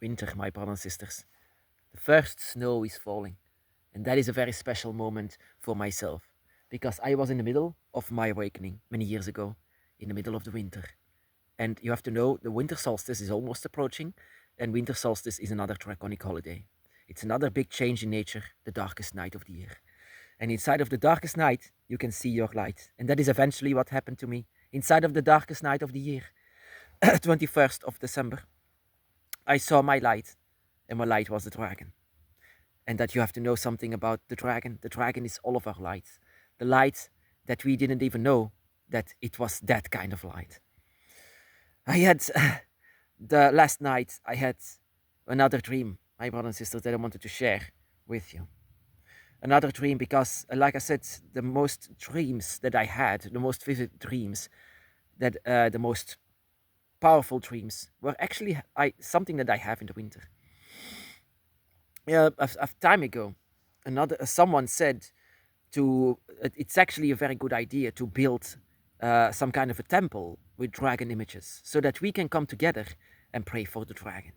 Winter, my brothers and sisters. The first snow is falling. And that is a very special moment for myself because I was in the middle of my awakening many years ago, in the middle of the winter. And you have to know the winter solstice is almost approaching, and winter solstice is another draconic holiday. It's another big change in nature, the darkest night of the year. And inside of the darkest night, you can see your light. And that is eventually what happened to me. Inside of the darkest night of the year, 21st of December, I saw my light, and my light was the dragon. And that you have to know something about the dragon. The dragon is all of our light. The light that we didn't even know that it was that kind of light. I had the last night I had another dream, my brothers and sisters, that I wanted to share with you. Another dream because, like I said, the most dreams that I had, the most vivid dreams, that the most powerful dreams were actually something that I have in the winter. Yeah, a time ago, another someone said it's actually a very good idea to build some kind of a temple with dragon images so that we can come together and pray for the dragon.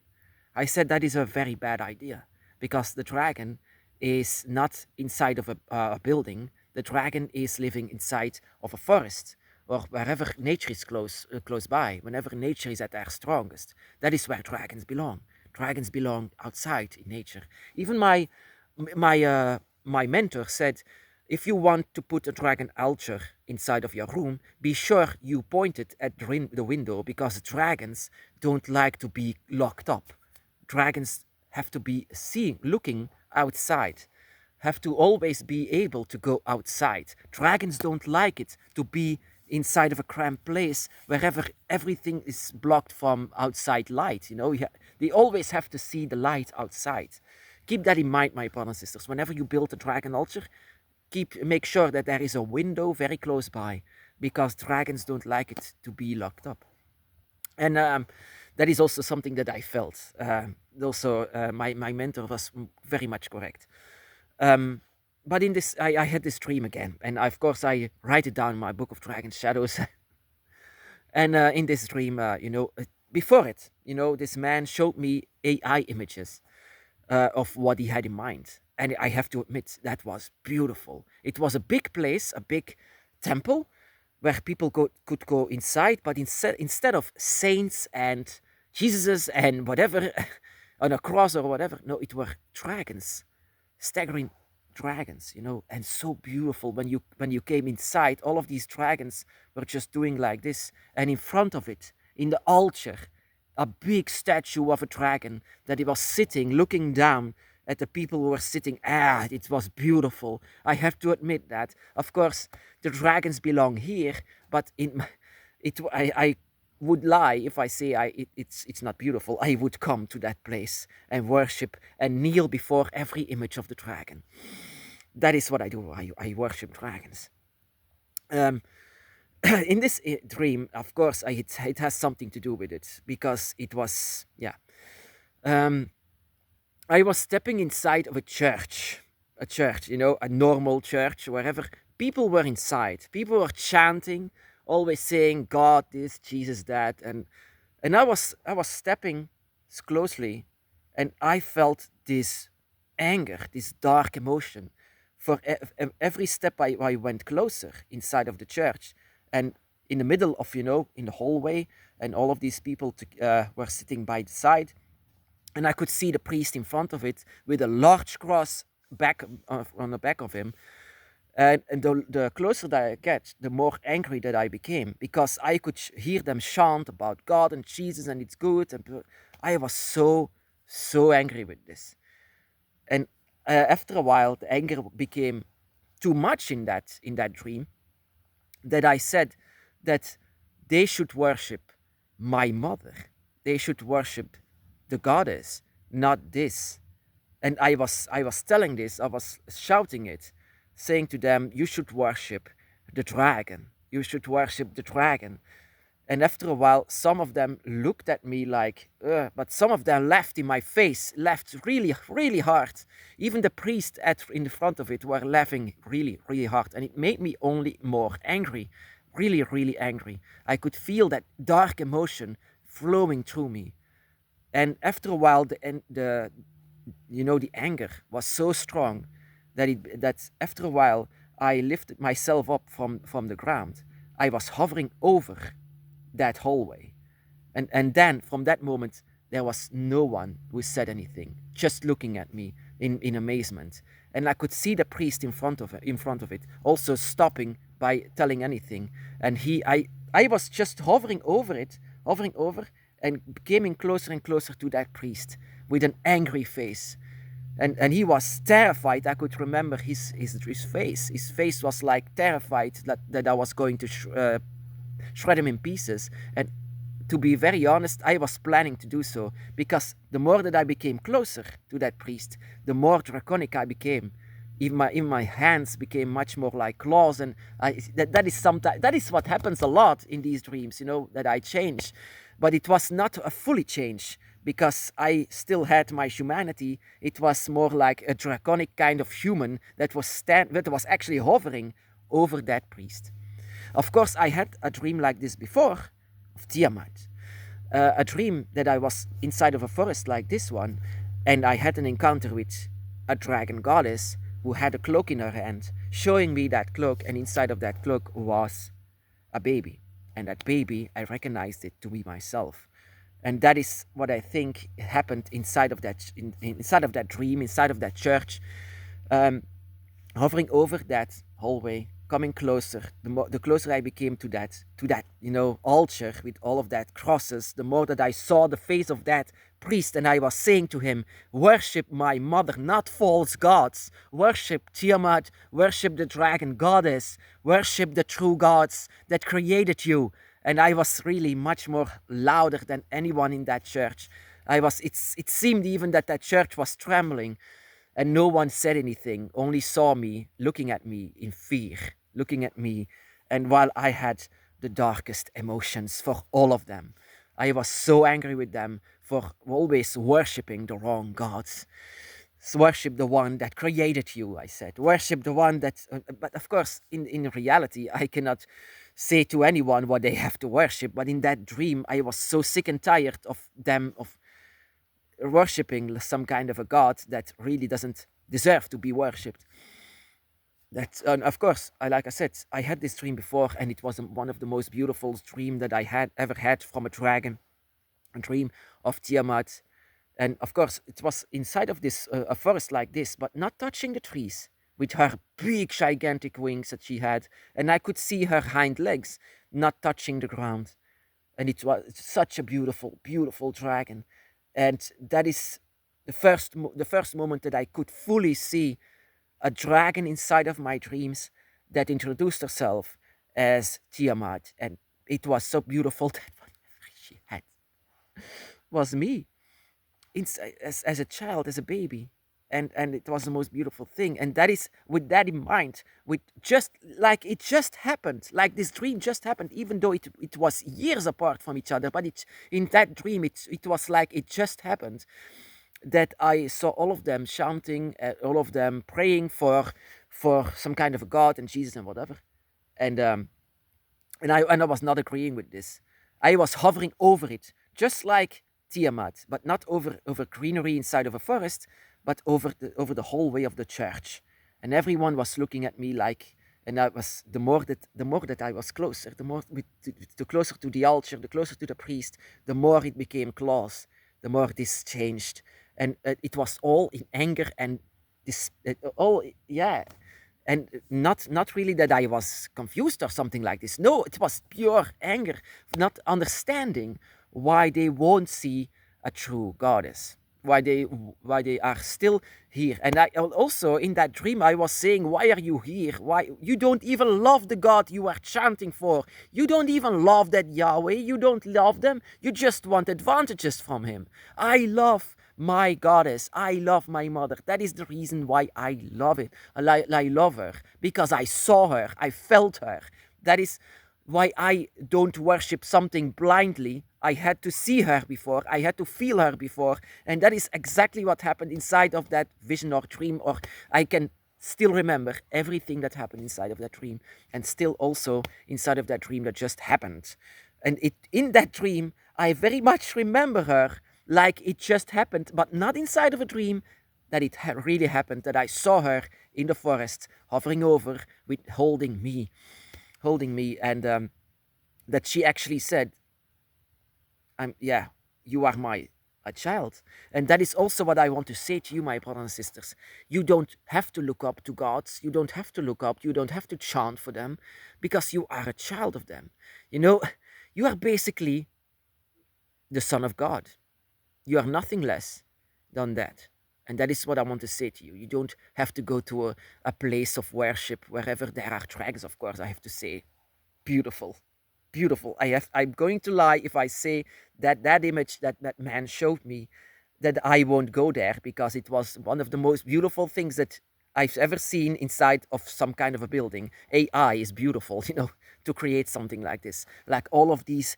I said that is a very bad idea because the dragon is not inside of a building. The dragon is living inside of a forest or wherever nature is close by. Whenever nature is at their strongest, that is where dragons belong. Dragons belong outside in nature. Even my mentor said, if you want to put a dragon altar inside of your room, be sure you point it at the window because dragons don't like to be locked up. Dragons have to be looking outside, have to always be able to go outside. Dragons don't like it to be inside of a cramped place wherever everything is blocked from outside light. They always have to see the light outside. Keep that in mind, my brothers and sisters. Whenever you build a dragon altar, make sure that there is a window very close by because dragons don't like it to be locked up. And that is also something that I felt. My mentor was very much correct. But in this, I had this dream again, and of course I write it down in my book of Dragon Shadows. And in this dream, before it, this man showed me AI images of what he had in mind, and I have to admit that was beautiful. It was a big place, a big temple, where people could go inside, but instead of saints and Jesuses and whatever on a cross or whatever, no, it were dragons, staggering dragons, and so beautiful. When you came inside, all of these dragons were just doing like this, and in front of it, in the altar, a big statue of a dragon that he was sitting, looking down at the people who were sitting. It was beautiful. I have to admit that. Of course, the dragons belong here, but I would lie if I say it's not beautiful. I would come to that place and worship and kneel before every image of the dragon. That is what I do. I worship dragons. In this dream, of course, it has something to do with it because it was, yeah. I was stepping inside of a church, a normal church, wherever people were inside. People were chanting, always saying God this, Jesus that, and I was stepping closely, and I felt this anger, this dark emotion. For every step I went closer inside of the church, and in the middle of in the hallway, and all of these people were sitting by the side, and I could see the priest in front of it with a large cross back on the back of him. And the closer that I get, the more angry that I became because I could hear them chant about God and Jesus and it's good. And I was so angry with this. And after a while, the anger became too much in that dream that I said that they should worship my mother. They should worship the goddess, not this. And I was telling this, I was shouting it, saying to them, you should worship the dragon. You should worship the dragon. And after a while, some of them looked at me like, but some of them laughed in my face, laughed really, really hard. Even the priest in the front of it were laughing really, really hard. And it made me only more angry, really, really angry. I could feel that dark emotion flowing through me. And after a while, the anger was so strong that after a while I lifted myself up from the ground. I was hovering over that hallway. And then from that moment, there was no one who said anything, just looking at me in amazement. And I could see the priest in front of it, also stopping by telling anything. And I was just hovering over it, hovering over, and coming closer and closer to that priest with an angry face. And he was terrified. I could remember his face. His face was like terrified that I was going to shred him in pieces. And to be very honest, I was planning to do so, because the more that I became closer to that priest, the more draconic I became. Even my hands became much more like claws, and that is what happens a lot in these dreams, that I change. But it was not a fully change, because I still had my humanity. It was more like a draconic kind of human that was actually hovering over that priest. Of course, I had a dream like this before, of Tiamat. A dream that I was inside of a forest like this one, and I had an encounter with a dragon goddess who had a cloak in her hand, showing me that cloak, and inside of that cloak was a baby. And that baby, I recognized it to be myself. And that is what I think happened inside of that dream, inside of that church. Hovering over that hallway, coming closer, the closer I became to that altar with all of that crosses, the more that I saw the face of that priest, and I was saying to him, worship my mother, not false gods. Worship Tiamat, worship the dragon goddess, worship the true gods that created you. And I was really much more louder than anyone in that church. It seemed even that church was trembling, and no one said anything, only saw me, looking at me in fear, looking at me. And while I had the darkest emotions for all of them, I was so angry with them for always worshipping the wrong gods. Worship the one that created you, I said. Worship the one that... but of course, in reality, I cannot say to anyone what they have to worship. But in that dream, I was so sick and tired of them, of worshipping some kind of a god that really doesn't deserve to be worshipped. That, of course, like I said, I had this dream before, and it was one of the most beautiful dreams that I had ever had from a dragon, a dream of Tiamat. And of course, it was inside of this a forest like this, but not touching the trees, with her big, gigantic wings that she had, and I could see her hind legs not touching the ground. And it was such a beautiful, beautiful dragon. And that is the first moment that I could fully see a dragon inside of my dreams that introduced herself as Tiamat. And it was so beautiful that whatever she had was me, as a child, as a baby. And it was the most beautiful thing. And that is, with that in mind, with just like it just happened, like this dream just happened, even though it was years apart from each other, but in that dream it was like it just happened, that I saw all of them shouting, all of them praying for some kind of a God and Jesus and whatever. And I was not agreeing with this. I was hovering over it, just like Tiamat, but not over greenery inside of a forest, but over the hallway of the church. And everyone was looking at me like, and I was the more that I was closer, the closer to the altar, the closer to the priest, the more it became close, the more this changed, and it was all in anger and this all yeah. And not really that I was confused or something like this. No, it was pure anger, not understanding why they won't see a true goddess, why they are still here. And I also, in that dream, I was saying, why are you here? Why you don't even love the God you are chanting for? You don't even love that Yahweh. You don't love them. You just want advantages from him. I love my goddess. I love my mother. That is the reason why I love it. I love her because I saw her. I felt her. That is why I don't worship something blindly. I had to see her before. I had to feel her before. And that is exactly what happened inside of that vision or dream. Or I can still remember everything that happened inside of that dream. And still also inside of that dream that just happened. And in that dream, I very much remember her like it just happened, but not inside of a dream, that it really happened, that I saw her in the forest hovering over with holding me, and that she actually said, yeah, you are my a child. And that is also what I want to say to you, my brothers and sisters. You don't have to look up to gods. You don't have to look up. You don't have to chant for them, because you are a child of them. You know, you are basically the son of God. You are nothing less than that. And that is what I want to say to you. You don't have to go to a place of worship wherever there are dragons, of course, I have to say. Beautiful. Beautiful. I'm going to lie if I say that that image that man showed me, that I won't go there, because it was one of the most beautiful things that I've ever seen inside of some kind of a building. AI is beautiful, to create something like this. Like all of these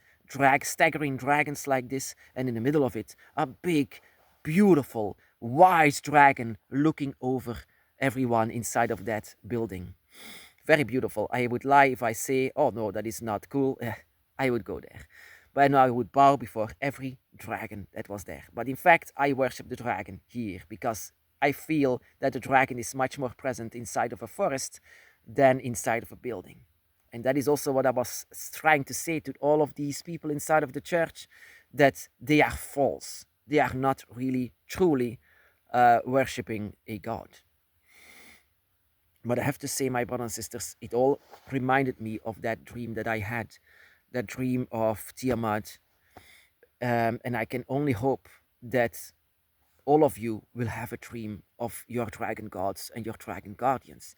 staggering dragons like this, and in the middle of it, a big, beautiful, wise dragon looking over everyone inside of that building. Very beautiful. I would lie if I say, oh no, that is not cool. I would go there. But no, I would bow before every dragon that was there. But in fact, I worship the dragon here, because I feel that the dragon is much more present inside of a forest than inside of a building. And that is also what I was trying to say to all of these people inside of the church, that they are false. They are not really, truly worshipping a God. But I have to say, my brothers and sisters, it all reminded me of that dream that I had, that dream of Tiamat. And I can only hope that all of you will have a dream of your dragon gods and your dragon guardians,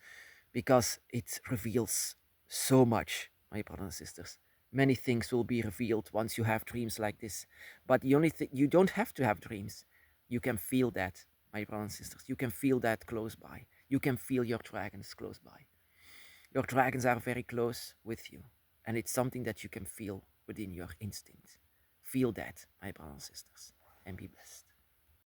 because it reveals so much, my brothers and sisters. Many things will be revealed once you have dreams like this. But the only thing, you don't have to have dreams. You can feel that, my brothers and sisters. You can feel that close by. You can feel your dragons close by. Your dragons are very close with you, and it's something that you can feel within your instinct. Feel that, my brothers and sisters, and be blessed.